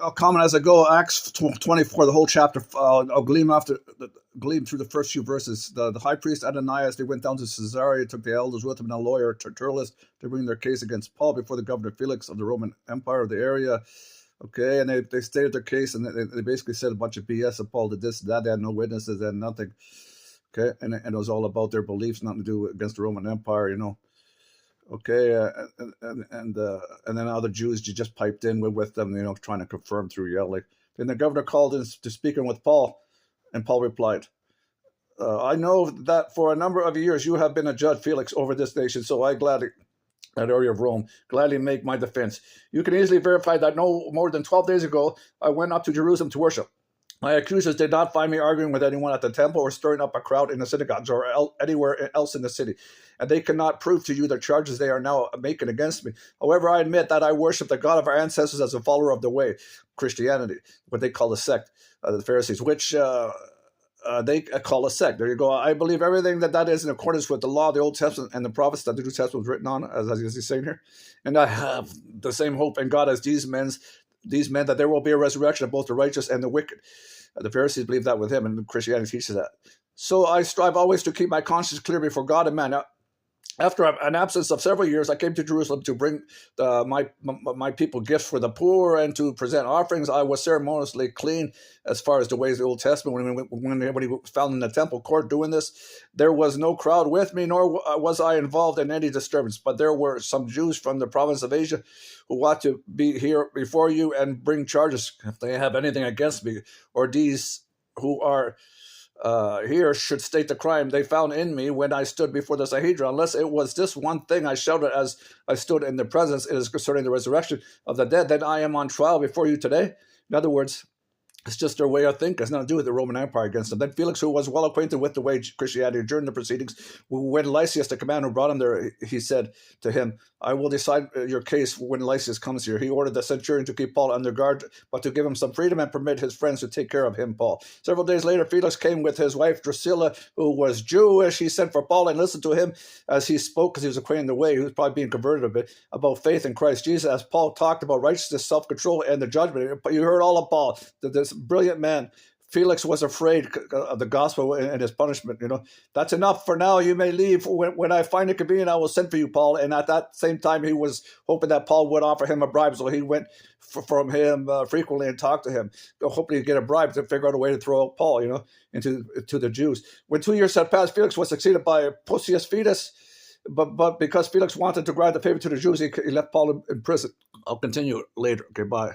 I'll comment as I go. Acts 24, the whole chapter. I'll gleam through the first few verses. The high priest Ananias, they went down to Caesarea, took the elders with them and a lawyer Tertullus to bring their case against Paul before the governor Felix of the Roman Empire of the area. Okay, and they stated their case, and they basically said a bunch of BS. And Paul did this, that. They had no witnesses and nothing. Okay, and it was all about their beliefs, nothing to do against the Roman Empire, you know. Okay, and then other Jews just piped in with them, you know, trying to confirm through yelling. Then the governor called in to speaking with Paul, and Paul replied, "I know that for a number of years you have been a judge, Felix, over this nation. So I gladly, that area of Rome, gladly make my defense. You can easily verify that no more than 12 days ago I went up to Jerusalem to worship. My accusers did not find me arguing with anyone at the temple or stirring up a crowd in the synagogues or anywhere else in the city. And they cannot prove to you the charges they are now making against me. However, I admit that I worship the God of our ancestors as a follower of the way, Christianity, what they call a sect, the Pharisees, which they call a sect. There you go. I believe everything that is in accordance with the law, the Old Testament, and the prophets that the New Testament was written on, as he's saying here. And I have the same hope in God as these men, that there will be a resurrection of both the righteous and the wicked. The Pharisees believe that with him, and Christianity teaches that. So I strive always to keep my conscience clear before God and man. Now, after an absence of several years, I came to Jerusalem to bring my people gifts for the poor and to present offerings. I was ceremoniously clean as far as the ways of the Old Testament. When anybody was found in the temple court doing this, there was no crowd with me, nor was I involved in any disturbance. But there were some Jews from the province of Asia who want to be here before you and bring charges if they have anything against me, or these who are here should state the crime they found in me when I stood before the Sanhedrin. Unless it was this one thing I shouted as I stood in the presence, it is concerning the resurrection of the dead, then I am on trial before you today. In other words, it's just their way of thinking. It's nothing to do with the Roman Empire against them. Then Felix, who was well acquainted with the way Christianity during the proceedings, when Lysias, the commander who brought him there, he said to him, I will decide your case when Lysias comes here. He ordered the centurion to keep Paul under guard, but to give him some freedom and permit his friends to take care of him, Paul. Several days later, Felix came with his wife Drusilla, who was Jewish. He sent for Paul and listened to him as he spoke, because he was acquainted the way. He was probably being converted a bit, about faith in Christ Jesus. As Paul talked about righteousness, self-control, and the judgment. You heard all of Paul, this brilliant man. Felix was afraid of the gospel and his punishment. You know, that's enough for now. You may leave. When I find it convenient, I will send for you, Paul. And at that same time, he was hoping that Paul would offer him a bribe. So he went from him frequently and talked to him, hoping to get a bribe to figure out a way to throw out Paul, you know, into the Jews. When 2 years had passed, Felix was succeeded by Porcius Fetus. But because Felix wanted to grant the favor to the Jews, he left Paul in prison. I'll continue later. Okay, bye.